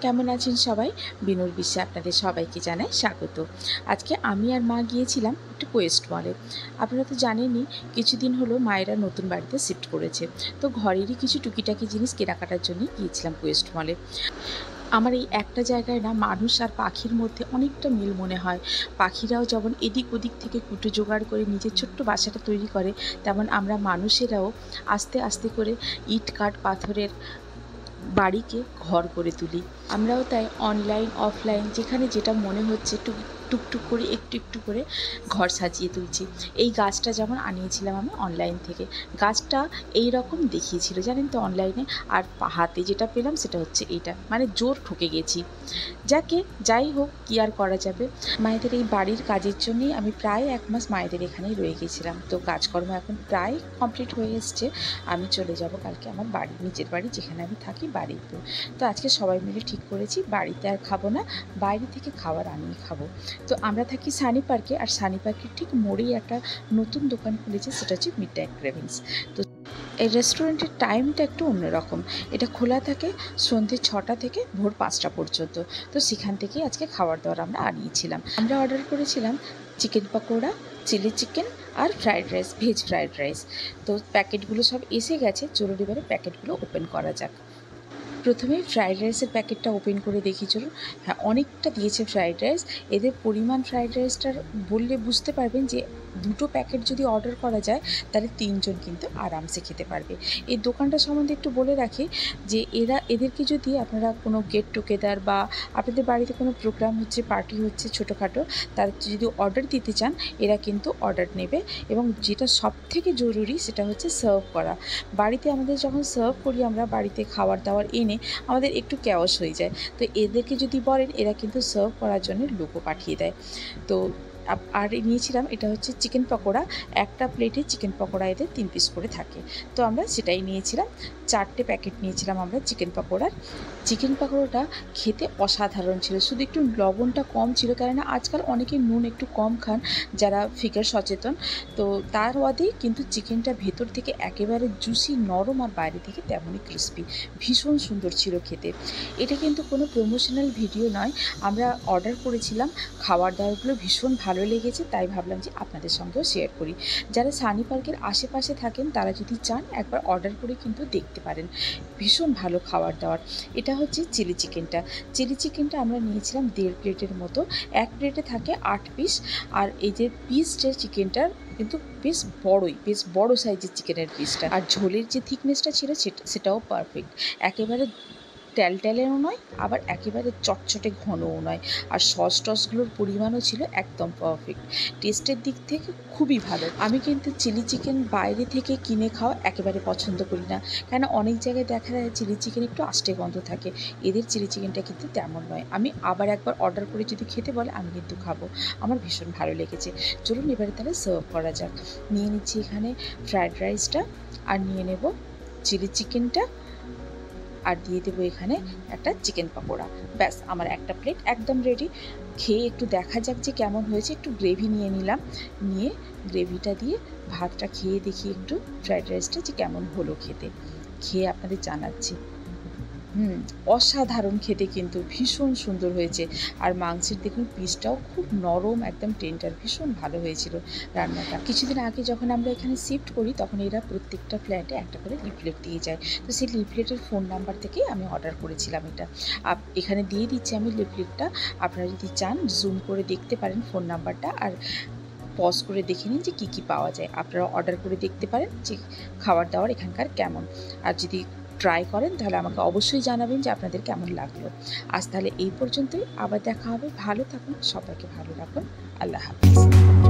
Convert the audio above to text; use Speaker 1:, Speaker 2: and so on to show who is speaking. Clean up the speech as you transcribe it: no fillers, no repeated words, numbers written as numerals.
Speaker 1: কেমন আছেন সবাই? বিনুর বিশ্বে আপনাদের সবাইকে জানাই স্বাগত। আজকে আমি আর মা গিয়েছিলাম একটু কোয়েস্ট মলে। আপনারা তো জানেনই কিছুদিন হলো মায়েরা নতুন বাড়িতে শিফট করেছে, তো ঘরেরই কিছু টুকিটাকি জিনিস কেনাকাটার জন্য গিয়েছিলাম কোয়েস্ট মলে। আমার এই একটা জায়গায় না মানুষ আর পাখির মধ্যে অনেকটা মিল মনে হয়। পাখিরাও যেমন এদিক ওদিক থেকে কুটো জোগাড় করে নিজের ছোট্ট বাসাটা তৈরি করে, তেমন আমরা মানুষেরাও আস্তে আস্তে করে ইট কাঠ পাথরের বাড়িকে ঘর করে তুলি। আমরাও তাই অনলাইন অফলাইন যেখানে যেটা মনে হচ্ছে টুকটুক করে একটু একটু করে ঘর সাজিয়ে তুলছি। এই গাছটা যেমন আনিয়েছিলাম আমি অনলাইন থেকে। গাছটা এই রকম দেখিয়েছিল জানেন তো অনলাইনে, আর হাতে যেটা পেলাম সেটা হচ্ছে এইটা, মানে জোর ঠকে গেছি। যাই হোক, কি আর করা যাবে। মায়েদের এই বাড়ির কাজের জন্যই আমি প্রায় 1 মাস মায়েদের এখানেই রয়ে গেছিলাম। তো কাজকর্ম এখন প্রায় কমপ্লিট হয়ে এসছে। আমি চলে যাব কালকে আমার বাড়ি, নিজের বাড়ি যেখানে আমি থাকি বাড়িতে। তো আজকে সবাই মিলে ঠিক করেছি বাড়িতে আর খাবো না, বাইরে থেকে খাবার আনিয়ে খাবো। তো আমরা থাকি সানি পার্কে, আর সানি পার্কের ঠিক মোড়েই একটা নতুন দোকান খুলেছে, সেটা হচ্ছে মিডনাইট ক্রেভিংস। তো এই রেস্টুরেন্টের টাইমটা একটু অন্যরকম। এটা খোলা থাকে সন্ধ্যে 6টা থেকে ভোর 5টা পর্যন্ত। তো সেখান থেকেই আজকে খাবার দাবার আমরা আনিয়েছিলাম। আমরা অর্ডার করেছিলাম চিকেন পকোড়া, চিলি চিকেন আর fried rice, veg fried rice. তো প্যাকেটগুলো সব এসে গেছে, চলুন এবারে প্যাকেটগুলো ওপেন করা যাক। প্রথমেই ফ্রাইড রাইসের প্যাকেটটা ওপেন করে দেখি চলুন। হ্যাঁ, অনেকটা দিয়েছে ফ্রাইড রাইস। এদের পরিমাণ ফ্রাইড রাইসটার বললে বুঝতে পারবেন যে 2টো প্যাকেট যদি অর্ডার করা যায় তাহলে 3 জন কিন্তু আরামসে খেতে পারবে। এই দোকানটা সম্বন্ধে একটু বলে রাখি যে এদেরকে যদি আপনারা কোনো গেট টুগেদার বা আপনাদের বাড়িতে কোনো প্রোগ্রাম হচ্ছে, পার্টি হচ্ছে ছোটোখাটো, তার যদি অর্ডার দিতে চান এরা কিন্তু অর্ডার নেবে। এবং যেটা সবথেকে জরুরি সেটা হচ্ছে সার্ভ করা। বাড়িতে আমাদের যখন সার্ভ করি আমরা বাড়িতে খাবার দাবার এনে আমাদের একটু ক্যাওস হয়ে যায়, তো এদেরকে যদি বলেন এরা কিন্তু সার্ভ করার জন্য লোকও পাঠিয়ে দেয়। তো আর নিয়েছিলাম এটা হচ্ছে চিকেন পকোড়া। একটা প্লেটে চিকেন পকোড়া এদের 3 পিস করে থাকে, তো আমরা সেটাই নিয়েছিলাম। 4টে প্যাকেট নিয়েছিলাম আমরা চিকেন পকোড়ার। চিকেন পকোড়াটা খেতে অসাধারণ ছিল, শুধু একটু লবণটা কম ছিল, কেননা আজকাল অনেকে নুন একটু কম খান যারা ফিগার সচেতন। তো তার বাদেই কিন্তু চিকেনটা ভেতর থেকে একেবারে জুসি নরম, আর বাইরে থেকে তেমনই ক্রিস্পি, ভীষণ সুন্দর ছিল খেতে। এটা কিন্তু কোনো প্রমোশনাল ভিডিও নয়, আমরা অর্ডার করেছিলাম, খাবার দাবারগুলো ভীষণ ভালো লেগেছে, তাই ভাবলাম যে আপনাদের সঙ্গেও শেয়ার করি। যারা সানি পার্কের আশেপাশে থাকেন তারা যদি চান একবার অর্ডার করে কিন্তু দেখতে পারেন, ভীষণ ভালো খাবার দাবার। এটা হচ্ছে চিলি চিকেনটা আমরা নিয়েছিলাম 1.5 প্লেটের মতো। এক প্লেটে থাকে 8 পিস, আর এই যে পিসটা চিকেনটার কিন্তু বেশ বড় সাইজের চিকেনের পিসটা, আর ঝোলের যে থিকনেসটা ছিল সেটাও পারফেক্ট। একেবারে ট্যালট্যালেও নয়, আবার একেবারে চটচটে ঘনও নয়। আর সস টসগুলোর পরিমাণও ছিল একদম পারফেক্ট। টেস্টের দিক থেকে খুবই ভালো। আমি কিন্তু চিলি চিকেন বাইরে থেকে কিনে খাওয়া একেবারে পছন্দ করি না, কেন অনেক জায়গায় দেখা যায় চিলি চিকেন একটু আষ্টে গন্ধ থাকে। এদের চিলি চিকেনটা কিন্তু তেমন নয়। আমি আবার একবার অর্ডার করে যদি খেতে বলে আমি কিন্তু খাবো, আমার ভীষণ ভালো লেগেছে। চলুন এবারে তাহলে সার্ভ করা যাক। নিয়ে নিচ্ছি এখানে ফ্রায়েড রাইসটা, আর নিয়ে নেব চিলি চিকেনটা, আর দিয়ে দেবো এখানে একটা চিকেন পকোড়া। ব্যাস, আমার একটা প্লেট একদম রেডি। খেয়ে একটু দেখা যাক যে কেমন হয়েছে। একটু গ্রেভি নিয়ে নিলাম, নিয়ে গ্রেভিটা দিয়ে ভাতটা খেয়ে দেখি একটু ফ্রাইড রাইসটা যে কেমন হলো খেতে। খেয়ে আপনাদের জানাচ্ছি। অসাধারণ খেতে, কিন্তু ভীষণ সুন্দর হয়েছে। আর মাংসের দেখুন পিসটাও খুব নরম, একদম টেন্ডার, ভীষণ ভালো হয়েছিল রান্নাটা। কিছুদিন আগে যখন আমরা এখানে শিফট করি তখন এরা প্রত্যেকটা ফ্ল্যাটে একটা করে লিফলেট দিয়ে যায়, তো সেই লিফলেটের ফোন নাম্বার থেকেই আমি অর্ডার করেছিলাম এটা। এখানে দিয়ে দিচ্ছি আমি লিফলেটটা, আপনারা যদি চান জুম করে দেখতে পারেন ফোন নাম্বারটা, আর পজ করে দেখে নিন যে কী পাওয়া যায়। আপনারা অর্ডার করে দেখতে পারেন যে খাবার দাবার এখানকার কেমন। আর যদি ট্রাই করেন তাহলে আমাকে অবশ্যই জানাবেন যে আপনাদের কেমন লাগলো। আজ তাহলে এই পর্যন্তই, আবার দেখা হবে। ভালো থাকুন, সবাইকে ভালো রাখুন। আল্লাহ হাফিজ।